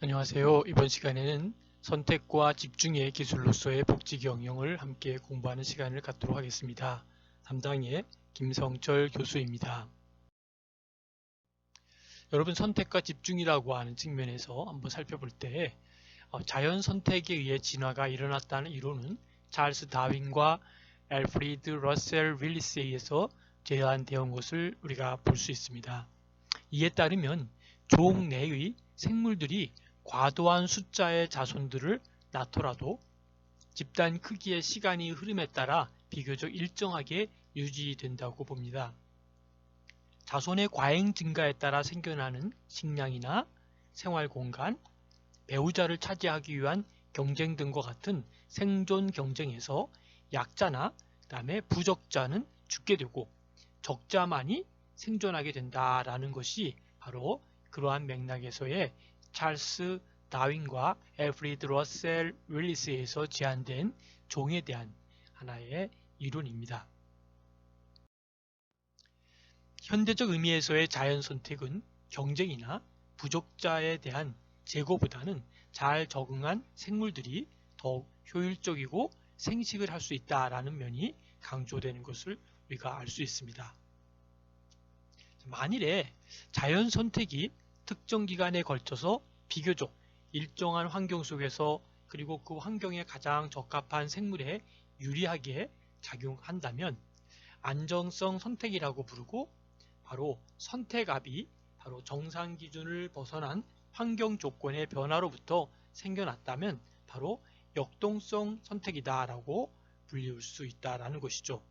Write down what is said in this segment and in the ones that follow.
안녕하세요. 이번 시간에는 선택과 집중의 기술로서의 복지 경영을 함께 공부하는 시간을 갖도록 하겠습니다. 담당의 김성철 교수입니다. 여러분, 선택과 집중이라고 하는 측면에서 한번 살펴볼 때 자연 선택에 의해 진화가 일어났다는 이론은 찰스 다윈과 알프리드 러셀 윌리스에 의해서 제안되어 온 것을 우리가 볼 수 있습니다. 이에 따르면 종 내의 생물들이 과도한 숫자의 자손들을 낳더라도 집단 크기의 시간이 흐름에 따라 비교적 일정하게 유지된다고 봅니다. 자손의 과잉 증가에 따라 생겨나는 식량이나 생활 공간, 배우자를 차지하기 위한 경쟁 등과 같은 생존 경쟁에서 약자나 그다음에 부적자는 죽게 되고 적자만이 생존하게 된다라는 것이 바로 그러한 맥락에서의 찰스 다윈과 알프리드 러셀 윌리스에서 제안된 종에 대한 하나의 이론입니다. 현대적 의미에서의 자연 선택은 경쟁이나 부적자에 대한 제거보다는 잘 적응한 생물들이 더욱 효율적이고 생식을 할 수 있다라는 면이 강조되는 것을 우리가 알 수 있습니다. 만일에 자연 선택이 특정 기간에 걸쳐서 비교적 일정한 환경 속에서 그리고 그 환경에 가장 적합한 생물에 유리하게 작용한다면 안정성 선택이라고 부르고 바로 선택압이 바로 정상 기준을 벗어난 환경 조건의 변화로부터 생겨났다면 바로 역동성 선택이다라고 불릴 수 있다라는 것이죠.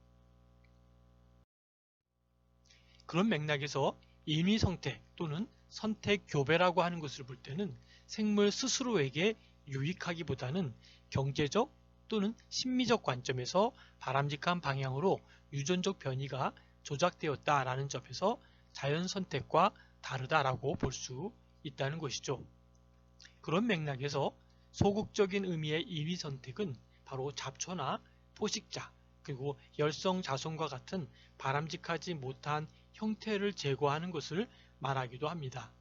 그런 맥락에서 인위 선택 또는 선택 교배라고 하는 것을 볼 때는 생물 스스로에게 유익하기보다는 경제적 또는 심미적 관점에서 바람직한 방향으로 유전적 변이가 조작되었다라는 점에서 자연 선택과 다르다라고 볼 수 있다는 것이죠. 그런 맥락에서 소극적인 의미의 인위 선택은 바로 잡초나 포식자 그리고 열성 자손과 같은 바람직하지 못한 형태를 제거하는 것을 말하기도 합니다.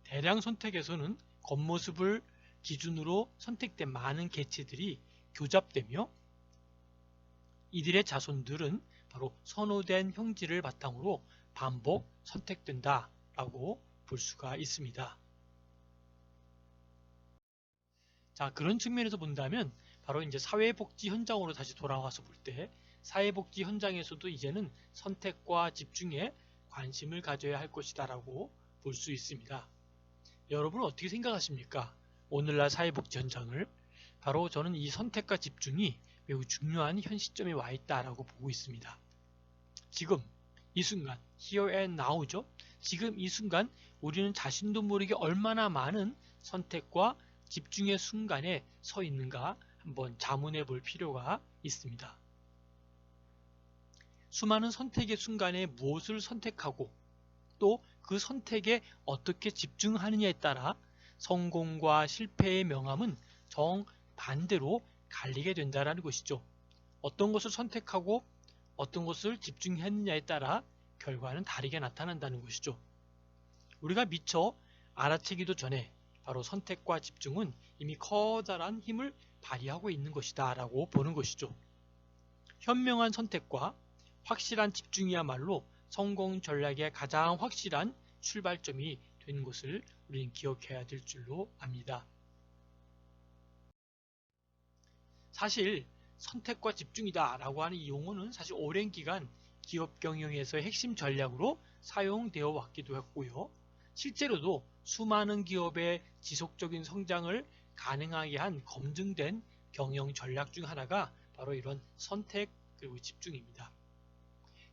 대량 선택에서는 겉모습을 기준으로 선택된 많은 개체들이 교잡되며 이들의 자손들은 바로 선호된 형질을 바탕으로 반복 선택된다라고 볼 수가 있습니다. 자, 그런 측면에서 본다면 바로 이제 사회복지 현장으로 다시 돌아와서 볼 때 사회복지 현장에서도 이제는 선택과 집중에 관심을 가져야 할 것이다라고 볼 수 있습니다. 여러분은 어떻게 생각하십니까? 오늘날 사회복지 현장을 바로 저는 이 선택과 집중이 매우 중요한 현 시점에 와 있다라고 보고 있습니다. 지금 이 순간 here and now죠. 지금 이 순간 우리는 자신도 모르게 얼마나 많은 선택과 집중의 순간에 서 있는가 한번 자문해 볼 필요가 있습니다. 수많은 선택의 순간에 무엇을 선택하고 또 그 선택에 어떻게 집중하느냐에 따라 성공과 실패의 명암은 정반대로 갈리게 된다는 것이죠. 어떤 것을 선택하고 어떤 것을 집중했느냐에 따라 결과는 다르게 나타난다는 것이죠. 우리가 미처 알아채기도 전에 바로 선택과 집중은 이미 커다란 힘을 발휘하고 있는 것이다 라고 보는 것이죠. 현명한 선택과 확실한 집중이야말로 성공 전략의 가장 확실한 출발점이 되는 것을 우리는 기억해야 될 줄로 압니다. 사실 선택과 집중이다 라고 하는 이 용어는 사실 오랜 기간 기업 경영에서의 핵심 전략으로 사용되어 왔기도 했고요. 실제로도 수많은 기업의 지속적인 성장을 가능하게 한 검증된 경영 전략 중 하나가 바로 이런 선택 그리고 집중입니다.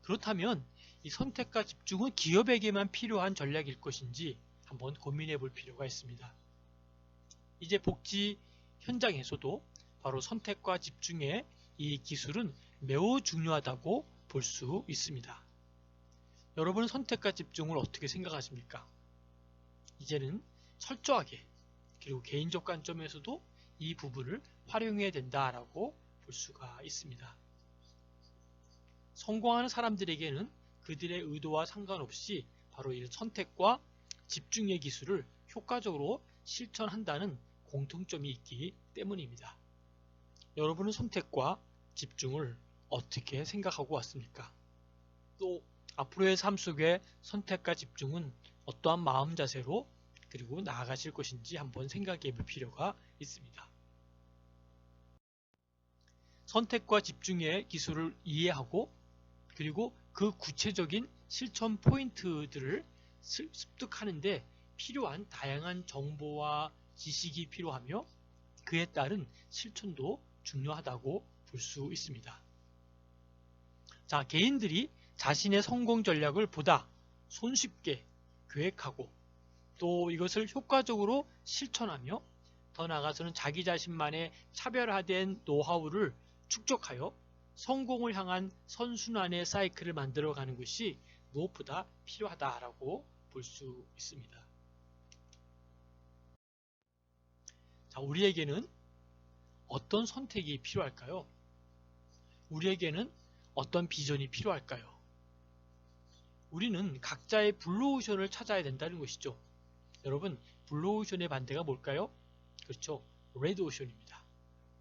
그렇다면 이 선택과 집중은 기업에게만 필요한 전략일 것인지 한번 고민해 볼 필요가 있습니다. 이제 복지 현장에서도 바로 선택과 집중의 이 기술은 매우 중요하다고 볼 수 있습니다. 여러분은 선택과 집중을 어떻게 생각하십니까? 이제는 철저하게 그리고 개인적 관점에서도 이 부분을 활용해야 된다라고 볼 수가 있습니다. 성공하는 사람들에게는 그들의 의도와 상관없이 바로 이 선택과 집중의 기술을 효과적으로 실천한다는 공통점이 있기 때문입니다. 여러분은 선택과 집중을 어떻게 생각하고 왔습니까? 또 앞으로의 삶 속에 선택과 집중은 어떠한 마음 자세로 그리고 나아가실 것인지 한번 생각해 볼 필요가 있습니다. 선택과 집중의 기술을 이해하고 그리고 그 구체적인 실천 포인트들을 습득하는데 필요한 다양한 정보와 지식이 필요하며 그에 따른 실천도 중요하다고 볼 수 있습니다. 자, 개인들이 자신의 성공 전략을 보다 손쉽게 계획하고 또 이것을 효과적으로 실천하며 더 나아가서는 자기 자신만의 차별화된 노하우를 축적하여 성공을 향한 선순환의 사이클을 만들어가는 것이 무엇보다 필요하다라고 볼 수 있습니다. 자, 우리에게는 어떤 선택이 필요할까요? 우리에게는 어떤 비전이 필요할까요? 우리는 각자의 블루오션을 찾아야 된다는 것이죠. 여러분, 블루오션의 반대가 뭘까요? 그렇죠. 레드오션입니다.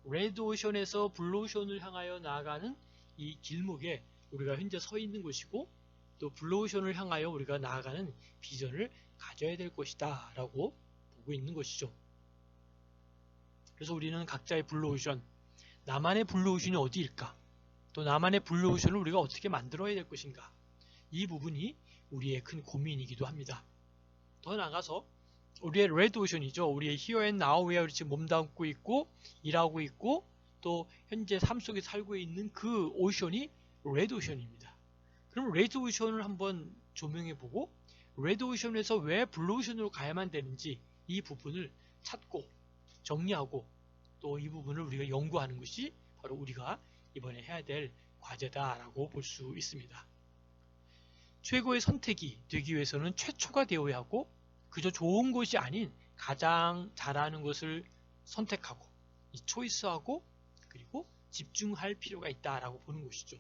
레드오션에서 블루오션을 향하여 나아가는 이 길목에 우리가 현재 서 있는 것이고 또 블루오션을 향하여 우리가 나아가는 비전을 가져야 될 것이다 라고 보고 있는 것이죠. 그래서 우리는 각자의 블루오션, 나만의 블루오션이 어디일까? 또 나만의 블루오션을 우리가 어떻게 만들어야 될 것인가? 이 부분이 우리의 큰 고민이기도 합니다. 더 나아가서 우리의 레드오션이죠. 우리의 here and now에 지금 몸담고 있고 일하고 있고 또 현재 삶 속에 살고 있는 그 오션이 레드오션입니다. 그럼 레드오션을 한번 조명해보고 레드오션에서 왜 블루오션으로 가야만 되는지 이 부분을 찾고 정리하고 또 이 부분을 우리가 연구하는 것이 바로 우리가 이번에 해야 될 과제다라고 볼 수 있습니다. 최고의 선택이 되기 위해서는 최초가 되어야 하고 그저 좋은 것이 아닌 가장 잘하는 것을 선택하고 이 초이스하고 그리고 집중할 필요가 있다라고 보는 것이죠.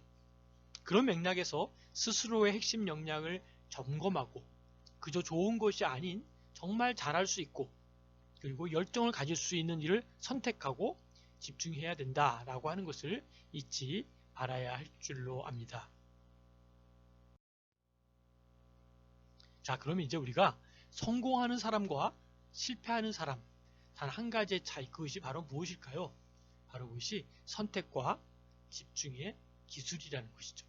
그런 맥락에서 스스로의 핵심 역량을 점검하고 그저 좋은 것이 아닌 정말 잘할 수 있고 그리고 열정을 가질 수 있는 일을 선택하고 집중해야 된다라고 하는 것을 잊지 말아야 할 줄로 압니다. 자, 그러면 이제 우리가 성공하는 사람과 실패하는 사람 단 한 가지의 차이, 그것이 바로 무엇일까요? 바로 그것이 선택과 집중의 기술이라는 것이죠.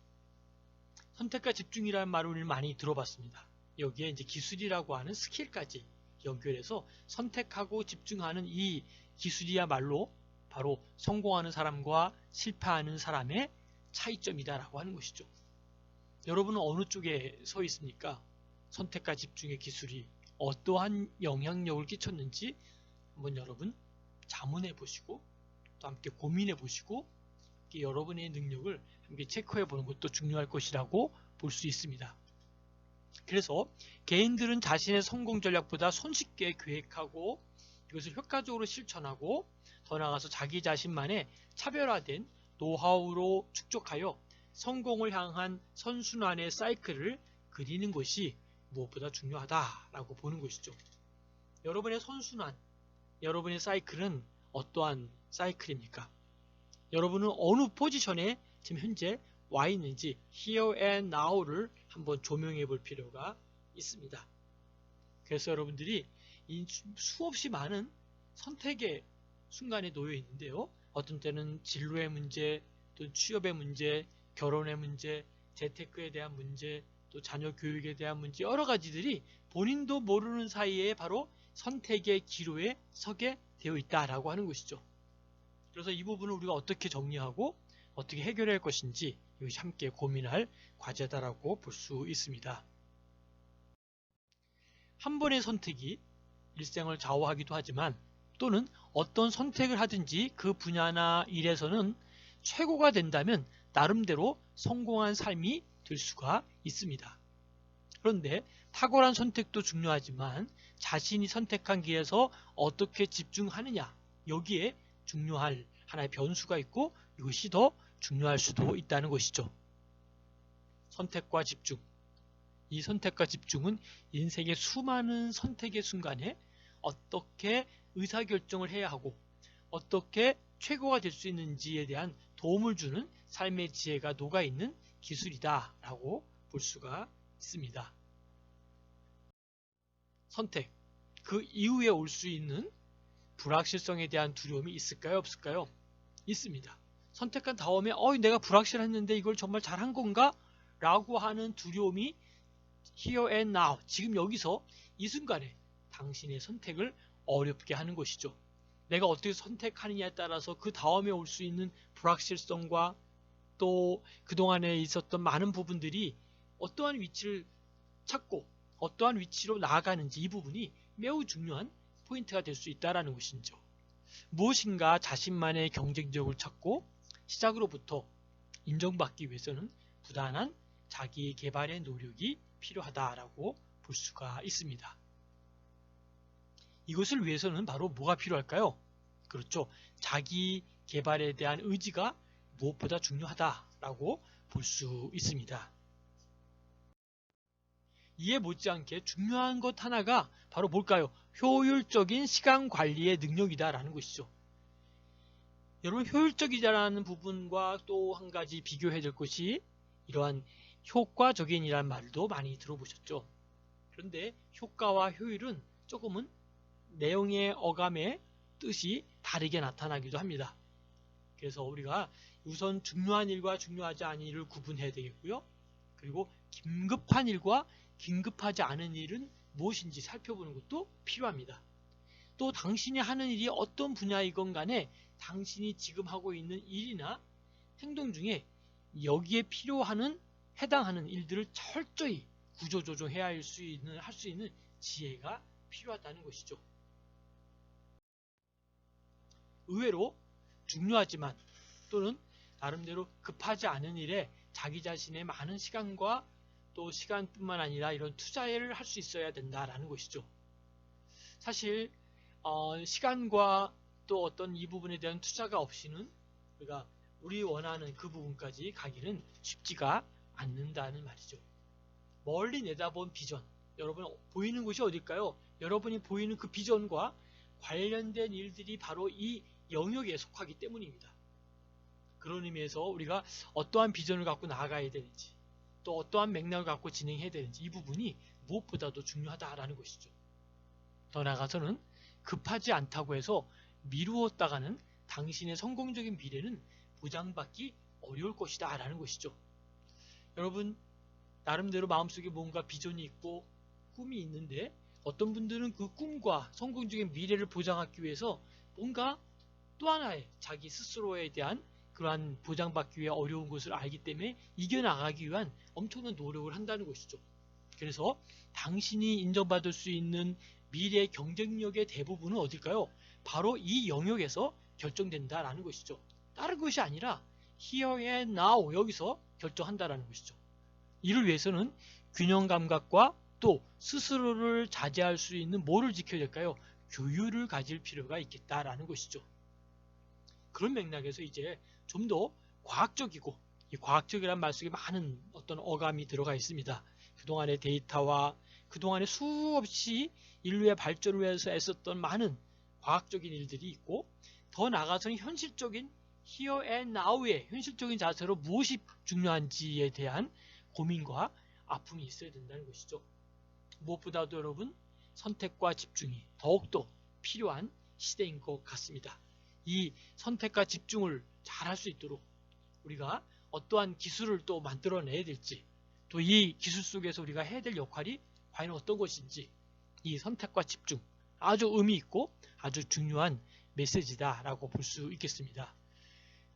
선택과 집중이라는 말을 우리는 많이 들어봤습니다. 여기에 이제 기술이라고 하는 스킬까지 연결해서 선택하고 집중하는 이 기술이야말로 바로 성공하는 사람과 실패하는 사람의 차이점이다라고 하는 것이죠. 여러분은 어느 쪽에 서 있습니까? 선택과 집중의 기술이 어떠한 영향력을 끼쳤는지 한번 여러분 자문해 보시고 또 함께 고민해 보시고 여러분의 능력을 함께 체크해 보는 것도 중요할 것이라고 볼 수 있습니다. 그래서 개인들은 자신의 성공 전략보다 손쉽게 계획하고 이것을 효과적으로 실천하고 더 나아가서 자기 자신만의 차별화된 노하우로 축적하여 성공을 향한 선순환의 사이클을 그리는 것이 무엇보다 중요하다라고 보는 것이죠. 여러분의 선순환, 여러분의 사이클은 어떠한 사이클입니까? 여러분은 어느 포지션에 지금 현재 와 있는지 here and now를 한번 조명해 볼 필요가 있습니다. 그래서 여러분들이 이 수없이 많은 선택의 순간에 놓여 있는데요. 어떤 때는 진로의 문제, 또 취업의 문제, 결혼의 문제, 재테크에 대한 문제, 또 자녀 교육에 대한 문제 여러 가지들이 본인도 모르는 사이에 바로 선택의 기로에 서게 되어 있다라고 하는 것이죠. 그래서 이 부분을 우리가 어떻게 정리하고 어떻게 해결할 것인지 이것이 함께 고민할 과제다라고 볼 수 있습니다. 한 번의 선택이 일생을 좌우하기도 하지만 또는 어떤 선택을 하든지 그 분야나 일에서는 최고가 된다면 나름대로 성공한 삶이 될 수가 있습니다. 그런데 탁월한 선택도 중요하지만 자신이 선택한 길에서 어떻게 집중하느냐 여기에 중요할 하나의 변수가 있고 이것이 더 중요할 수도 있다는 것이죠. 선택과 집중. 이 선택과 집중은 인생의 수많은 선택의 순간에 어떻게 의사결정을 해야 하고 어떻게 최고가 될 수 있는지에 대한 도움을 주는 삶의 지혜가 녹아있는 기술이다 라고 볼 수가 있습니다. 선택, 그 이후에 올 수 있는 불확실성에 대한 두려움이 있을까요? 없을까요? 있습니다. 선택한 다음에 내가 불확실했는데 이걸 정말 잘한 건가? 라고 하는 두려움이 here and now, 지금 여기서 이 순간에 당신의 선택을 어렵게 하는 것이죠. 내가 어떻게 선택하느냐에 따라서 그 다음에 올 수 있는 불확실성과 또 그동안에 있었던 많은 부분들이 어떠한 위치를 찾고 어떠한 위치로 나아가는지 이 부분이 매우 중요한 포인트가 될 수 있다는 것이죠. 무엇인가 자신만의 경쟁력을 찾고 시작으로부터 인정받기 위해서는 부단한 자기 개발의 노력이 필요하다라고 볼 수가 있습니다. 이것을 위해서는 바로 뭐가 필요할까요? 그렇죠. 자기 개발에 대한 의지가 무엇보다 중요하다라고 볼 수 있습니다. 이에 못지않게 중요한 것 하나가 바로 뭘까요? 효율적인 시간 관리의 능력이다라는 것이죠. 여러분, 효율적이다라는 부분과 또 한 가지 비교해야 될 것이 이러한 효과적인이라는 말도 많이 들어보셨죠. 그런데 효과와 효율은 조금은 내용의 어감의 뜻이 다르게 나타나기도 합니다. 그래서 우리가 우선 중요한 일과 중요하지 않은 일을 구분해야 되겠고요. 그리고 긴급한 일과 긴급하지 않은 일은 무엇인지 살펴보는 것도 필요합니다. 또 당신이 하는 일이 어떤 분야이건 간에 당신이 지금 하고 있는 일이나 행동 중에 여기에 해당하는 일들을 철저히 구조조정해야 할 수 있는 지혜가 필요하다는 것이죠. 의외로 중요하지만 또는 나름대로 급하지 않은 일에 자기 자신의 많은 시간과 또 시간뿐만 아니라 이런 투자를 할 수 있어야 된다라는 것이죠. 사실 시간과 또 어떤 이 부분에 대한 투자가 없이는 우리 원하는 그 부분까지 가기는 쉽지가 않는다는 말이죠. 멀리 내다본 비전, 여러분 보이는 곳이 어딜까요? 여러분이 보이는 그 비전과 관련된 일들이 바로 이 영역에 속하기 때문입니다. 그런 의미에서 우리가 어떠한 비전을 갖고 나아가야 되는지 또 어떠한 맥락을 갖고 진행해야 되는지 이 부분이 무엇보다도 중요하다라는 것이죠. 더 나아가서는 급하지 않다고 해서 미루었다가는 당신의 성공적인 미래는 보장받기 어려울 것이다 라는 것이죠. 여러분, 나름대로 마음속에 뭔가 비전이 있고 꿈이 있는데 어떤 분들은 그 꿈과 성공적인 미래를 보장하기 위해서 뭔가 또 하나의 자기 스스로에 대한 그러한 보장받기 위해 어려운 것을 알기 때문에 이겨나가기 위한 엄청난 노력을 한다는 것이죠. 그래서 당신이 인정받을 수 있는 미래의 경쟁력의 대부분은 어딜까요? 바로 이 영역에서 결정된다라는 것이죠. 다른 것이 아니라 here and now 여기서 결정한다라는 것이죠. 이를 위해서는 균형 감각과 또 스스로를 자제할 수 있는 뭐를 지켜야 될까요? 교율을 가질 필요가 있겠다라는 것이죠. 그런 맥락에서 이제 좀 더 과학적이고 이 과학적이라는 말 속에 많은 어떤 어감이 들어가 있습니다. 그동안의 데이터와 그동안의 수없이 인류의 발전을 위해서 애썼던 많은 과학적인 일들이 있고 더 나아가서는 현실적인 here and now의 현실적인 자세로 무엇이 중요한지에 대한 고민과 아픔이 있어야 된다는 것이죠. 무엇보다도 여러분 선택과 집중이 더욱더 필요한 시대인 것 같습니다. 이 선택과 집중을 잘 할 수 있도록 우리가 어떠한 기술을 또 만들어내야 될지 또 이 기술 속에서 우리가 해야 될 역할이 과연 어떤 것인지 이 선택과 집중 아주 의미 있고 아주 중요한 메시지다라고 볼 수 있겠습니다.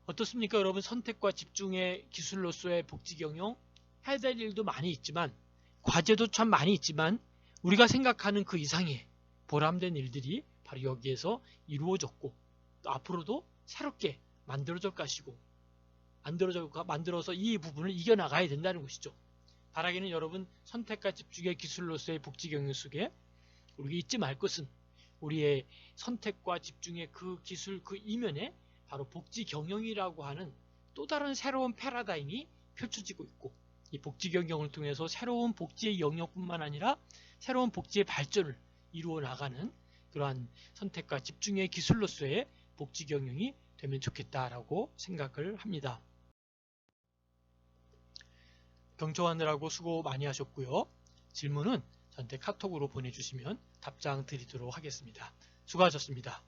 어떻습니까 여러분? 선택과 집중의 기술로서의 복지 경영 해야 될 일도 많이 있지만 과제도 참 많이 있지만 우리가 생각하는 그 이상의 보람된 일들이 바로 여기에서 이루어졌고 또 앞으로도 새롭게 만들어질 것이고 만들어서 이 부분을 이겨나가야 된다는 것이죠. 바라기는 여러분 선택과 집중의 기술로서의 복지 경영 속에 우리가 잊지 말 것은 우리의 선택과 집중의 그 기술 그 이면에 바로 복지 경영이라고 하는 또 다른 새로운 패러다임이 펼쳐지고 있고 이 복지 경영을 통해서 새로운 복지의 영역뿐만 아니라 새로운 복지의 발전을 이루어 나가는 그러한 선택과 집중의 기술로서의 복지 경영이 되면 좋겠다라고 생각을 합니다. 경청하느라고 수고 많이 하셨고요. 질문은 저한테 카톡으로 보내주시면 답장 드리도록 하겠습니다. 수고하셨습니다.